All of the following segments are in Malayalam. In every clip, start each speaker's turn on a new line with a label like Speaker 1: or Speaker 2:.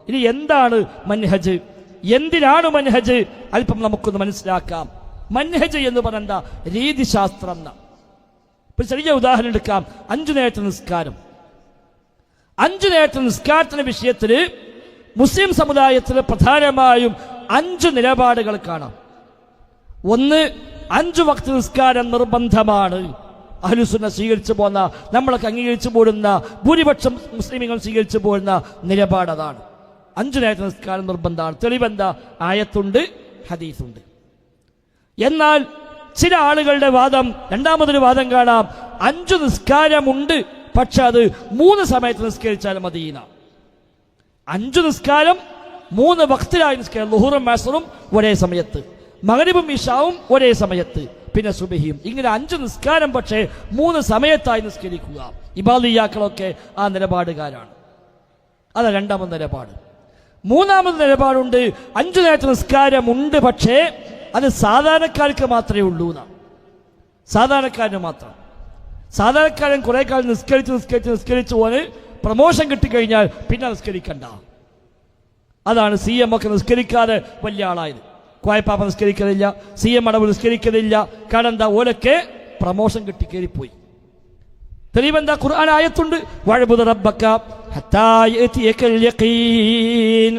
Speaker 1: ഇനി എന്താണ് മൻഹജ്, എന്തിനാണ് മൻഹജ്? അല്പം നമുക്കൊന്ന് മനസ്സിലാക്കാം. മൻഹജ് എന്ന് പറഞ്ഞ രീതിശാസ്ത്രം. ഇപ്പൊ ചെറിയ ഉദാഹരണം എടുക്കാം. 5 നേരത്തെ നിസ്കാരം. 5 നേരത്തെ നിസ്കാരത്തിന്റെ വിഷയത്തിൽ മുസ്ലിം സമുദായത്തിൽ പ്രധാനമായും 5 നിലപാടുകൾ കാണാം. ഒന്ന്, 5 വക്ത് നിസ്കാരം നിർബന്ധമാണ്. അഹ്ലുസുന്ന സ്വീകരിച്ചു പോന്ന, നമ്മളൊക്കെ അംഗീകരിച്ചു പോരുന്ന ഭൂരിപക്ഷം മുസ്ലിമുകൾ സ്വീകരിച്ചു പോരുന്ന നിലപാട് അതാണ്. 5 നേരത്തെ നിസ്കാരം നിർബന്ധമാണ്. തെളിവെന്താ? ആയത്തുണ്ട്, ഹദീസുണ്ട്. എന്നാൽ ചില ആളുകളുടെ വാദം, രണ്ടാമതൊരു വാദം കാണാം, 5 നിസ്കാരമുണ്ട്, പക്ഷെ അത് 3 സമയത്ത് നിസ്കരിച്ചാൽ മദീന. 5 നിസ്കാരം 3 വക്തിലായി നിസ്കാരം. ളുഹുറും അസ്റും ഒരേ സമയത്ത്, മഗ്രിബും ഇശാവും ഒരേ സമയത്ത്, പിന്നെ സുബഹിയും. ഇങ്ങനെ 5 നിസ്കാരം പക്ഷേ 3 സമയത്തായി നിസ്കരിക്കുക. ഇബാദിയാക്കളൊക്കെ ആ നിലപാടുകാരാണ്. അതാ രണ്ടാമത് നിലപാട്. മൂന്നാമത് നിലപാടുണ്ട്, 5 നേരത്തെ നിസ്കാരമുണ്ട്, പക്ഷേ അത് സാധാരണക്കാർക്ക് മാത്രമേ ഉള്ളൂ. സാധാരണക്കാരന് മാത്രം. സാധാരണക്കാരൻ കുറെ കാലം നിസ്കരിച്ച് പോന് പ്രമോഷൻ കിട്ടിക്കഴിഞ്ഞാൽ പിന്നെ നിസ്കരിക്കണ്ട. അതാണ് CM ഒക്കെ നിസ്കരിക്കാതെ വലിയ ആളായത്. കോയപ്പാപ്പ നിസ്കരിക്കുന്നില്ല, CM അടവ് നിസ്കരിക്കുന്നില്ല. കാരണം എന്താ? ഓലൊക്കെ പ്രമോഷൻ കിട്ടി കയറിപ്പോയി. തെളിവെന്താ? ഖുർആൻ ആയത്തുണ്ട്, വഅബ്ദു റബ്ബക ഹത്താ യഅതിയകൽ യഖീൻ.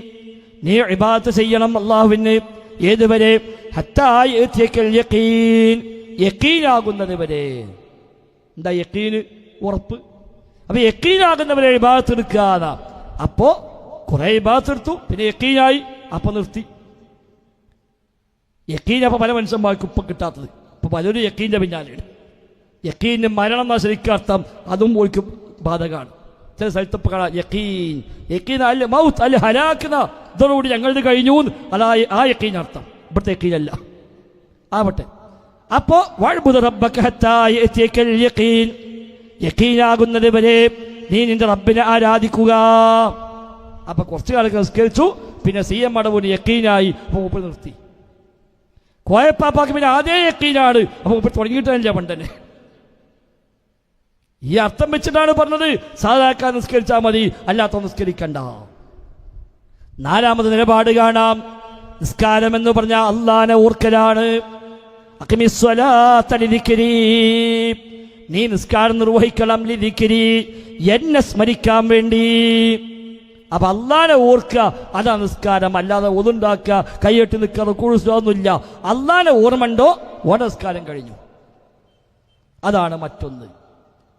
Speaker 1: നീ ഇബാദത്ത് ചെയ്യണം അല്ലാഹുവിനെ ഏതുവരെ? ഹത്താ യഅതിയകൽ യഖീൻ, യഖീനാകുന്നത് വരെ. എന്താ യഖീന്? ഉറപ്പ്. അപ്പൊ യഖീനാകുന്നവരെ ഇബാദത്ത് എടുക്കാതെ. അപ്പോ കുറെ ഇബാദത്ത് എടുത്തു, പിന്നെ യഖീനായി, അപ്പൊ നിർത്തി. യഖീൻ അപ്പൊ പല മനുഷ്യന്മാർക്കും ഇപ്പൊ കിട്ടാത്തത്. ഇപ്പൊ പലരും യഖീന്റെ പിന്നാലെയാണ്. യഖീന് മരണം എന്ന ശരിക്കും അർത്ഥം, അതും ഓർക്ക് ബാധകമാണ്. ചില സ്ഥലത്ത് ഇപ്പൊ കാണാം യഖീൻ അല്ല മൗത്ത് അല്ല ഹലാക്കുന്ന, ഇതോടുകൂടി ഞങ്ങളുടെ കഴിഞ്ഞു, അതാ ആ യഖീൻ അർത്ഥം. ഇവിടുത്തെ യഖീനല്ല. ആവട്ടെ. അപ്പോ വഅബ്ദു റബ്ബക ഹത്താ യഅതിയകൽ യഖീൻ, യഖീനാകുന്നത് വരെ നീ നിന്റെ റബ്ബിനെ ആരാധിക്കുക. അപ്പൊ കുറച്ചു കാലം നിസ്കരിച്ചു, പിന്നെ CM അടവിന് യഖീനായി, അപ്പൊ മൂപ്പർ നിർത്തി. കോയപ്പാപ്പാക്ക് പിന്നെ ആദ്യ യഖീനാണ്, അപ്പൊ മൂപ്പർ തുടങ്ങിയിട്ടില്ല പണ്ടന്നെ. ഈ അർത്ഥം വെച്ചിട്ടാണ് പറഞ്ഞത് സാധാരണക്കാർ നിസ്കരിച്ചാൽ മതി, അല്ലാത്ത നിസ്കരിക്കണ്ട. നാലാമത് നിലപാട് കാണാം, നിസ്കാരം എന്ന് പറഞ്ഞാൽ അല്ലാഹനെ ഓർക്കലാണ്. അഖിമിസ്സലാത്ത ലിദിക്രി, നീ നിസ്കാരം നിർവഹിക്കണം, ലിദിക്രി, എന്നെ സ്മരിക്കാൻ വേണ്ടി. അപ്പൊ അല്ലാഹനെ ഓർക്കുക, അതാ നിസ്കാരം. അല്ലാതെ ഒതുണ്ടാക്കുക, കൈയ്യെട്ടി നിൽക്കുക, കുഴുസൊന്നുമില്ല. അല്ലാഹനെ ഓർമ്മണ്ടോ ഓരോ നിസ്കാരം കഴിഞ്ഞു. അതാണ് മറ്റൊന്ന്.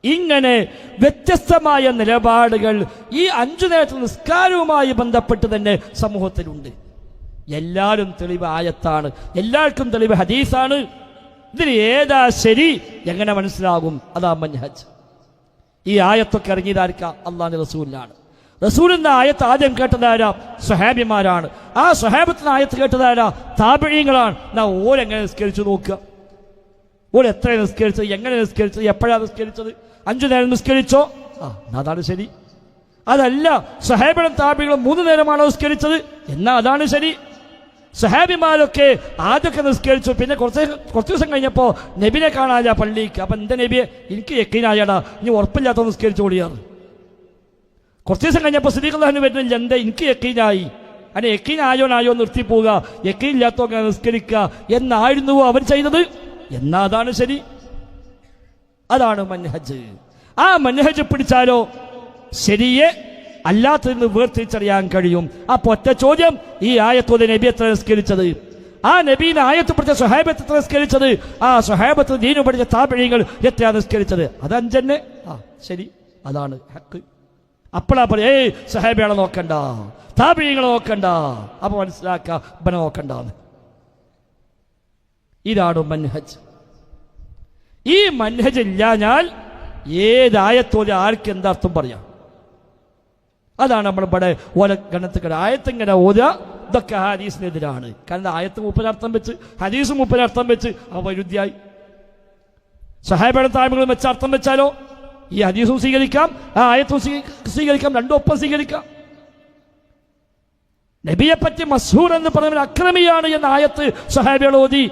Speaker 1: ഇങ്ങനെ വ്യത്യസ്തമായ നിലപാടുകൾ ഈ 5 നേരത്തെ നിസ്കാരവുമായി ബന്ധപ്പെട്ട് തന്നെ സമൂഹത്തിലുണ്ട്. എല്ലാവരും തെളിവ് ആയത്താണ്, എല്ലാവർക്കും തെളിവ് ഹദീസാണ്. ഇതിന് ഏതാ ശരി എങ്ങനെ മനസ്സിലാകും? അതാ മൻഹജ്. ഈ ആയത്തൊക്കെ ഇറങ്ങിയതായിരിക്കാം അള്ളാഹുവിന്റെ റസൂലിനാണ്. റസൂലിന്റെ ആയത്ത് ആദ്യം കേട്ടതാരാ? സ്വഹാബിമാരാണ്. ആ സ്വഹാബത്തിന് ആയത്ത് കേട്ടതാരാ? താബിഈങ്ങളാണ്. എന്നാ ഓരെങ്ങനെ നിസ്കരിച്ചു നോക്കുക. ഓൾ എത്ര നിസ്കരിച്ചത്, എങ്ങനെ നിസ്കരിച്ചത്, എപ്പോഴാണ് നിസ്കരിച്ചത്? 5 നേരം നിസ്കരിച്ചോ? അതാണ് ശരി. അതല്ല, സ്വഹാബികളും താബിഈങ്ങളും 3 നേരമാണോ നിസ്കരിച്ചത്? എന്നാ അതാണ് ശരി. സ്വഹാബിമാരൊക്കെ ആദ്യമൊക്കെ നിസ്കരിച്ചു, പിന്നെ കുറച്ച് ദിവസം കഴിഞ്ഞപ്പോ നബിനെ കാണാനില്ല പള്ളിക്ക്. അപ്പൊ എന്താ നബിയെ, എനിക്ക് യഖീനായടാ, ഇനി ഉറപ്പില്ലാത്ത നിസ്കരിച്ചു ഓടിയാറ്. കുറച്ച് ദിവസം കഴിഞ്ഞപ്പോൾ സിദ്ദീഖ് വരുന്നില്ല, എന്താ എനിക്ക് യഖീനായി, അങ്ങനെ യഖീനായോ നിർത്തിപ്പോവുക, യഖീൻ ഇല്ലാത്തോ നിസ്കരിക്കുക എന്നായിരുന്നുവോ അവർ ചെയ്തത്? എന്നാ അതാണ് ശരി. അതാണ് മൻഹജ്. ആ മൻഹജ് പിടിച്ചാലോ ശരിയെ അല്ലാത്തതിന് വേർതിരിച്ചറിയാൻ കഴിയും. അപ്പൊ ഒറ്റ ചോദ്യം, ഈ ആയത്തോടെ നബി എത്ര നിസ്കരിച്ചത്? ആ നബീനെ ആയത്ത് പഠിച്ച സ്വഹാബത്ത് എത്ര നിസ്കരിച്ചത്? ആ സ്വഹാബത്ത് ദീനു പഠിച്ച താബിഈങ്ങൾ എത്രയാണ് നിസ്കരിച്ചത്? അത് 5 തന്നെ. ശരി, അതാണ് ഹക്ക്. അപ്പോഴാ പറയും, ഏയ് സ്വഹാബികളെ നോക്കണ്ട, താബിഈങ്ങളെ നോക്കണ്ട, അപ്പൊ മനസ്സിലാക്ക ഇബനെ നോക്കണ്ടെന്ന്. ഇതാണ് മൻഹജ്. ഈ മൻഹജ് ഇല്ലാഞ്ഞാൽ ഏതായത്തോടെ ആർക്ക് എന്താർത്ഥം പറയാം? അതാണ് നമ്മൾ ഇവിടെ ഓരോ ഗണത്തിൽ ആയത്തിങ്ങനെ ഓതുക. ഇതൊക്കെ ഹദീസിനെതിരാണ്. കാരണം ആയത്ത് മൂപ്പരർത്ഥം വെച്ച് ഹദീസ് മൂപ്പരർത്ഥം വെച്ച് അവ വൈരുദ്ധ്യായി. സ്വഹാബയുടെ താഴ്മകളും വെച്ച് അർത്ഥം വെച്ചാലോ ഈ ഹദീസും സ്വീകരിക്കാം, ആ ആയത്തും സ്വീകരിക്കാം, രണ്ടും ഒപ്പം സ്വീകരിക്കാം. നബിയെ പറ്റി മസ്ഹൂർ എന്ന് പറഞ്ഞാൽ അക്രമിയാണ് എന്ന ആയത്ത് സ്വഹാബികൾ ഓതി.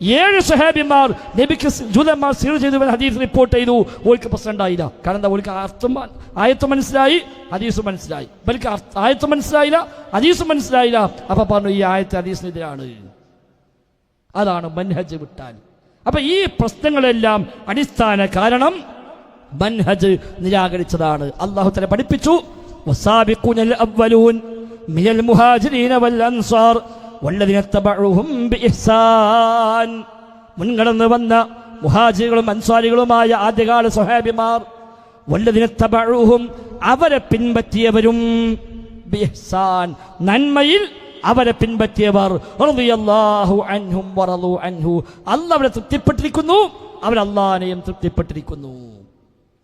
Speaker 1: 7 സഹാബിമാർ നബിക്ക് ജൂതന്മാർ സീർ ചെയ്തു ഹദീസ് റിപ്പോർട്ട് ചെയ്തു. ഓൾക്ക് പ്രശ്നം ഉണ്ടായില്ല. കാരണം എന്താ? ഓൾക്ക് ആയത്ത് മനസ്സിലായി, ഹദീസ് മനസ്സിലായി. ഇവർക്ക് ആയത്ത് മനസ്സിലായില്ല, ഹദീസ് മനസ്സിലായില്ല. അപ്പൊ പറഞ്ഞു ഈ ആയത്ത് ഹദീസിനെതിരാണ്. അതാണ് മൻഹജ് വിട്ടാൽ. അപ്പൊ ഈ പ്രശ്നങ്ങളെല്ലാം അടിസ്ഥാന കാരണം മൻഹജ് നിരാകരിച്ചതാണ്. അല്ലാഹു തആല പഠിപ്പിച്ചു, വസാബിഖൂനൽ അവ്വലൂൻ മിനൽ മുഹാജിരീന വൽ അൻസാർ വല്ലദീന തബഉഹും ബിഇഹ്സാൻ. മുൻകടന്നു വന്ന മുഹാജിറുകളും അൻസാരികളുമായ ആദ്യകാല സ്വഹാബിമാർ, വല്ലദീന തബഉഹും അവരെ പിൻപറ്റിയവരും, ബിഇഹ്സാൻ നന്മയിൽ അവരെ പിൻപറ്റിയവർ, റളിയല്ലാഹു അൻഹും വറളു അൻഹു അല്ലാഹു അവരെ തൃപ്തിപ്പെട്ടിരിക്കുന്നു, അവർ അല്ലാഹുവിനെയും തൃപ്തിപ്പെട്ടിരിക്കുന്നു.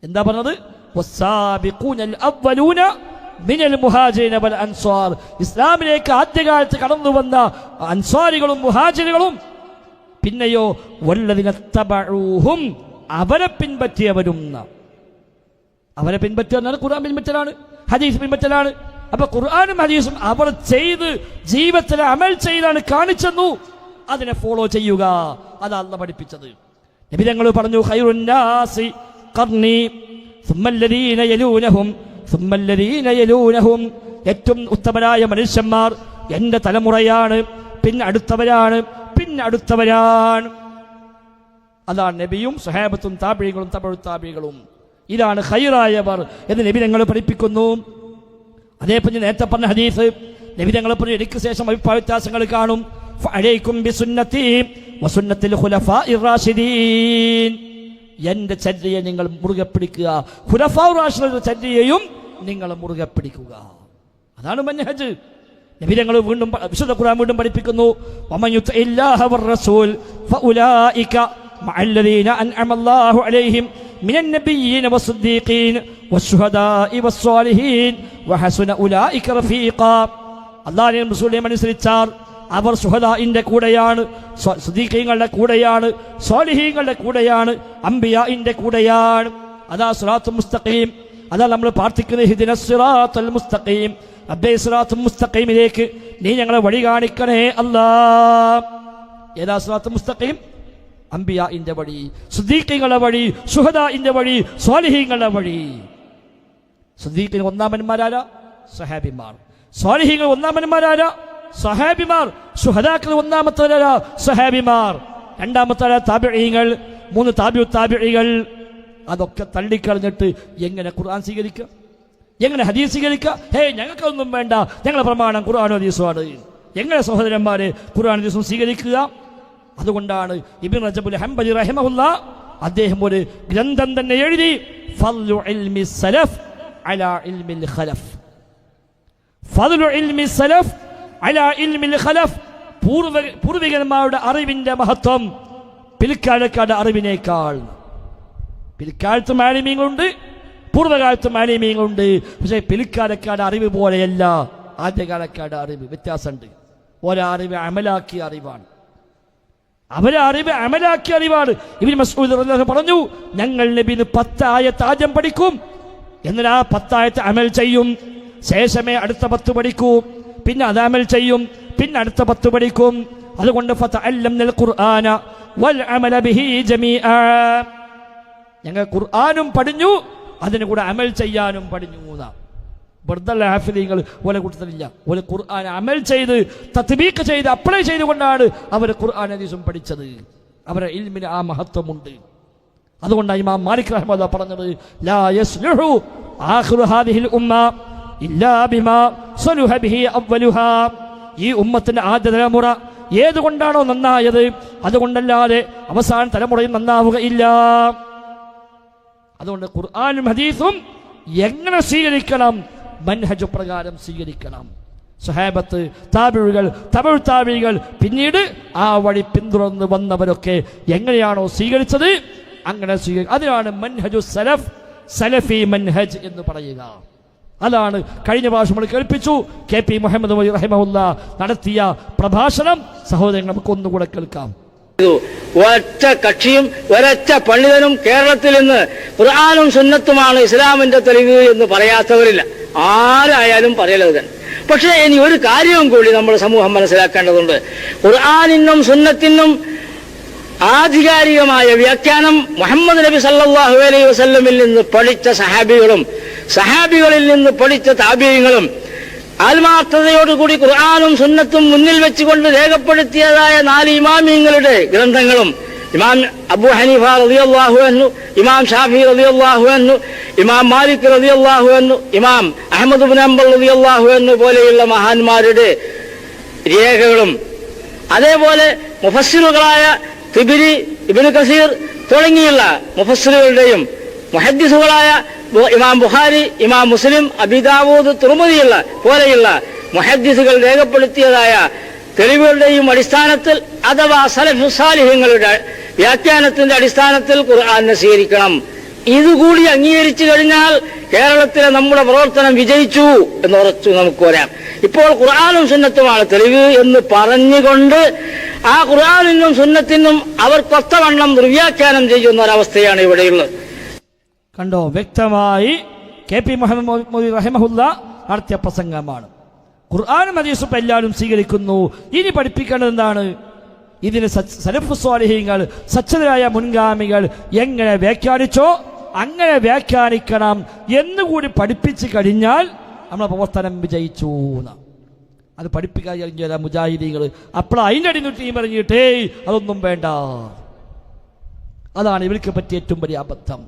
Speaker 1: എന്താ പറഞ്ഞത്? വസാബിഖൂനൽ അവ്വലൂന മിനൽ മുഹാജിരീന വൽ അൻസാർ. ഇസ്ലാമിലേക്ക് ആദ്യകാലത്ത് കടന്നു വന്ന അൻസാരികളും മുഹാജിറുകളും, പിന്നെയോ വല്ലദീന തബഉഹും അവരെ പിൻപറ്റിയവരും. അവരെ പിൻപറ്റുക ഖുർആൻ പിൻപറ്റലാണ്, ഹദീസ് പിൻപറ്റലാണ്. അപ്പൊ ഖുർആനും ഹദീസും അവർ ചെയ്ത് ജീവിതത്തിൽ അമൽ ചെയ്താണ് കാണിച്ചെന്നു, അതിനെ ഫോളോ ചെയ്യുക. അതാണ് അല്ലാഹു പഠിപ്പിച്ചത്. നബി തങ്ങൾ പറഞ്ഞു, ഖൈറുൻ നാസി ഖർനി സുമ്മല്ലദീന യലൂനഹും സുമ്മല്ലദീന യലൂനഹും. ഏറ്റവും ഉത്തമരായ മനുഷ്യന്മാർ എന്റെ തലമുറയാണ്, പിന്നെ അടുത്തവരാണ്, പിന്നെ അടുത്തവരാണ്. അതാണ് നബിയും സ്വഹാബത്തും താബിഈകളും തബഉ താബിഈകളും. ഇതാണ് ഖൈറായവർ എന്ന് നബി തങ്ങൾ പഠിപ്പിക്കുന്നു. അതേപോലെ നേരത്തെ പറഞ്ഞ ഹദീസ് നബി തങ്ങൾ പറഞ്ഞു, എനിക്ക് ശേഷം അഭിപ്രായ വ്യത്യാസങ്ങൾ കാണും. ഫഅലൈക്കും ബിസുന്നതി വസുന്നത്തിൽ ഖുലഫാഇർ റാഷിദീൻ. എന്റെ ചര്യയെ നിങ്ങൾ മുറുകെ പിടിക്കുക, ഖുലഫാഉർ റാഷിദീന്റെ ചര്യയെയും നിങ്ങൾ മുറുകെ പിടിക്കുക. അതാണ് മൻഹജ്. നബി തങ്ങൾ വീണ്ടും വിശുദ്ധ ഖുർആൻ വീണ്ടും പഠിപ്പിക്കുന്നു, വമൻ യുതിഇല്ലാഹ വറസൂൽ ഫഉലൈക മഅല്ലദീന അൻഅമല്ലാഹു അലൈഹിം മിനൻ നബിയ്യീന വസ്സദ്ദീഖീൻ വശുഹദാഇ വസ്സാലിഹീൻ വഹസുന ഉലൈക റഫീഖാ. അല്ലാഹുവിനെയും റസൂലിനെയും അനുസരിച്ചാൽ അവർ ശുഹദാഇന്റെ കൂടെയാണ്, സിദ്ദീഖീങ്ങളുടെ കൂടെയാണ്, സ്വാലിഹീങ്ങളുടെ കൂടെയാണ്, അംബിയാഇന്റെ കൂടെയാണ്. അതാ സിറാത്തുൽ മുസ്തഖീം. അതാ നമ്മൾ പ്രാർത്ഥിക്കുന്ന ഇഹ്ദിനസ് സിറാത്തുൽ മുസ്തഖീം, റബ്ബേ സിറാത്തുൽ മുസ്തഖീമിലേക്ക് നീ ഞങ്ങളെ വഴി കാണിക്കണേ അല്ലാഹ്. ഏതാ സിറാത്തുൽ മുസ്തഖീം? അംബിയാഇന്റെ വഴി, സിദ്ദീഖീങ്ങളുടെ വഴി, ശുഹദാഇന്റെ വഴി, സ്വാലിഹീങ്ങളുടെ വഴി. സിദ്ദീഖീൻ ഒന്നാമന്മാരാരാ? സഹാബിമാർ. സ്വാലിഹീങ്ങൾ ഒന്നാമന്മാരാരാ? സഹാബിമാർ. ശുഹദാക്കൾ ഒന്നാമത്തവരാ? സഹാബിമാർ. രണ്ടാമത്തെ താബിഈങ്ങൾ, 3 താബിഉ താബിഈകൾ. അതൊക്കെ തള്ളിക്കളഞ്ഞിട്ട് എങ്ങനെ ഖുർആൻ സ്വീകരിക്കുക, എങ്ങനെ ഹദീസ് സ്വീകരിക്കുക? ഞങ്ങൾക്കൊന്നും വേണ്ട, ഞങ്ങളുടെ പ്രമാണം ഖുർആനും ഹദീസുമാണ്. എങ്ങനെ സഹോദരന്മാരെ ഖുർആൻ ഹദീസും സ്വീകരിക്കുക? അതുകൊണ്ടാണ് ഇബ്നു റജബുൽ ഹംബലി റഹിമഹുല്ലാ അദ്ദേഹം ഒരു ഗ്രന്ഥം തന്നെ എഴുതി, ഫദ്ലു ഇൽമി സലഫ് അലാ ഇൽമിൽ ഖലഫ്. ഫദ്ലു ഇൽമി സലഫ് അലാ ഇൽമിൽ ഖലഫ്. പൂർവികന്മാരുടെ അറിവിന്റെ മഹത്വം പിൽക്കാലക്കാരുടെ അറിവിനേക്കാൾ. പിൽക്കാലത്തും ആലിമീങ്ങളുണ്ട്, പൂർവ്വകാലത്തും ആലിമീങ്ങളുണ്ട്. പക്ഷേ പിൽക്കാലക്കാരുടെ അറിവ് പോലെയല്ല ആദ്യകാലക്കാരുടെ അറിവ്. വ്യത്യാസമുണ്ട്. ഒരറിവ് അമലാക്കിയ അറിവാണ്, അവരെ അറിവ് അമലാക്കിയ അറിവാണ്. ഇബ്നു മസ്ഊദ് റളിയല്ലാഹു പറഞ്ഞു, ഞങ്ങൾ നബിന് 10 ആയത്ത് ആദ്യം പഠിക്കും, എന്നാൽ ആ 10 ആയത്ത് അമൽ ചെയ്യും, ശേഷമേ അടുത്ത 10 പഠിക്കൂ, പിന്നെ അത് അമൽ ചെയ്യും, പിന്നെ അടുത്ത 10 പഠിക്കും. അതുകൊണ്ട് ഫതഅല്ലംനൽ ഖുർആന വൽ അമല ബിഹി ജമീഅ. ഞങ്ങൾ ഖുർആനും പഠിഞ്ഞു, അതിന് കൂടെ അമൽ ചെയ്യാനും പഠിഞ്ഞു. ബർദൽ ഹാഫിദീങ്ങൾ ഓലെ കൂട്ടത്തിലില്ല. ഓലെ ഖുർആൻ അമൽ ചെയ്ത് തത്ബീഖ് ചെയ്ത് അപ്ലൈ ചെയ്തുകൊണ്ടാണ് അവർ ഖുർആൻ ഹദീസും പഠിച്ചത്. അവരുടെ ഇൽമിന് ആ മഹത്വമുണ്ട്. അതുകൊണ്ടാണ് ഇമാം മാലിക് റഹ്മത്തുള്ളാഹി പറഞ്ഞത്, ലാ യസ്ലുഹു ആഖിറു ഹാദിഹിൽ ഉമ്മ ഇല്ലാ ബിമാ സലുഹ ബിഹി അവ്വലുഹാ. ഈ ഉമ്മത്തിന്റെ ആദ്യ തലമുറ ഏതുകൊണ്ടാണോ നന്നായത് അതുകൊണ്ടല്ലാതെ അവസാന തലമുറയും നന്നാവുകയില്ല. അതുകൊണ്ട് ഖുർആനും ഹദീസും എങ്ങനെ സ്വീകരിക്കണം? മൻഹജ് പ്രകാരം സ്വീകരിക്കണം. സ്വഹാബത്ത്, താബിഈകൾ, തബഉ താബിഈകൾ, പിന്നീട് ആ വഴി പിന്തുടർന്ന് വന്നവരൊക്കെ എങ്ങനെയാണോ സ്വീകരിച്ചത് അങ്ങനെ സ്വീകരിക്കുക. അതിനാണ് മൻഹജു സലഫ്, സലഫി മൻഹജ് എന്ന് പറയുക. അതാണ് കഴിഞ്ഞ പ്രാവശ്യം നമ്മൾ കേൾപ്പിച്ചു. KP മുഹമ്മദ് റഹിമഹുല്ലാ നടത്തിയ പ്രഭാഷണം സഹോദരങ്ങൾ നമുക്ക് ഒന്നുകൂടെ കേൾക്കാം.
Speaker 2: ഒറ്റ കക്ഷിയും ഒരൊറ്റ പണ്ഡിതനും കേരളത്തിൽ നിന്ന് ഖുർആനും സുന്നത്തുമാണ് ഇസ്ലാമിന്റെ തെളിവ് എന്ന് പറയാത്തവരില്ല. ആരായാലും പറയലത് തന്നെ. പക്ഷേ ഇനി ഒരു കാര്യവും കൂടി നമ്മുടെ സമൂഹം മനസ്സിലാക്കേണ്ടതുണ്ട്. ഖുർആനിനും സുന്നത്തിനും ആധികാരികമായ വ്യാഖ്യാനം മുഹമ്മദ് നബി സല്ലല്ലാഹു അലൈഹി വസല്ലമിൽ നിന്ന് പഠിച്ച സഹാബികളും സഹാബികളിൽ നിന്ന് പഠിച്ച താബിഈങ്ങളും ആത്മാർത്ഥതയോടുകൂടി ഖുർആനും സുന്നത്തും മുന്നിൽ വെച്ചുകൊണ്ട് രേഖപ്പെടുത്തിയതായ 4 ഇമാമിങ്ങളുടെ ഗ്രന്ഥങ്ങളും ഇമാം അബൂ ഹനീഫ റളിയല്ലാഹു അൻഹു, ഇമാം ഷാഫി റളിയല്ലാഹു അൻഹു, ഇമാം മാലിക് റളിയല്ലാഹു അൻഹു, ഇമാം അഹ്മദ് ഇബ്നു ഹംബൽ റളിയല്ലാഹു അൻഹു പോലെയുള്ള മഹാന്മാരുടെ രേഖകളും അതേപോലെ മുഫസ്സിറുകളായ തിബിരി, ഇബ്നു കസീർ തുടങ്ങിയുള്ള മുഫസ്സിറുകളുടെയും മുഹദ്ദിസുകളായ ഇമാം ബുഖാരി, ഇമാം മുസ്ലിം, അബീ ദാവൂദ്, തുർമുദിയുള്ള പോലെയുള്ള മുഹദ്ദിസുകൾ രേഖപ്പെടുത്തിയതായ തെളിവുകളുടെയും അടിസ്ഥാനത്തിൽ അഥവാ സലഫു സാലിഹ്യങ്ങളുടെ വ്യാഖ്യാനത്തിന്റെ അടിസ്ഥാനത്തിൽ ഖുർആനെ സ്വീകരിക്കണം. ഇതുകൂടി അംഗീകരിച്ചു കഴിഞ്ഞാൽ കേരളത്തിലെ നമ്മുടെ പ്രവർത്തനം വിജയിച്ചു എന്നുറച്ചു നമുക്ക് പറയാം. ഇപ്പോൾ ഖുർആനും സുന്നത്തുമാണ് തെളിവ് എന്ന് പറഞ്ഞുകൊണ്ട് ആ ഖുർആനിനും സുന്നത്തിനും അവർ കൊത്തവണ്ണം ദുർവ്യാഖ്യാനം ചെയ്യുന്ന ഒരവസ്ഥയാണ് ഇവിടെയുള്ളത്.
Speaker 1: കണ്ടോ, വ്യക്തമായി KP മുഹമ്മദ് മൗലവി റഹിമഹുല്ല നടത്തിയ പ്രസംഗമാണ്. ഖുർആനും ഹദീസും എല്ലാവരും സ്വീകരിക്കുന്നു. ഇനി പഠിപ്പിക്കേണ്ടത് എന്താണ്? ഇതിന് സലഫു സ്വാലിഹീങ്ങൾ, സച്ചതരായ മുൻഗാമികൾ എങ്ങനെ വ്യാഖ്യാനിച്ചോ അങ്ങനെ വ്യാഖ്യാനിക്കണം എന്നുകൂടി പഠിപ്പിച്ചു കഴിഞ്ഞാൽ നമ്മളെ പ്രവർത്തനം വിജയിച്ചു. അത് പഠിപ്പിക്കാൻ കഴിഞ്ഞ മുജാഹിദീങ്ങൾ അപ്പോൾ അതിൻ്റെ അടി ടീം പറഞ്ഞിട്ടേ അതൊന്നും വേണ്ട. അതാണ് ഇവർക്ക് പറ്റിയ ഏറ്റവും വലിയ അബദ്ധം.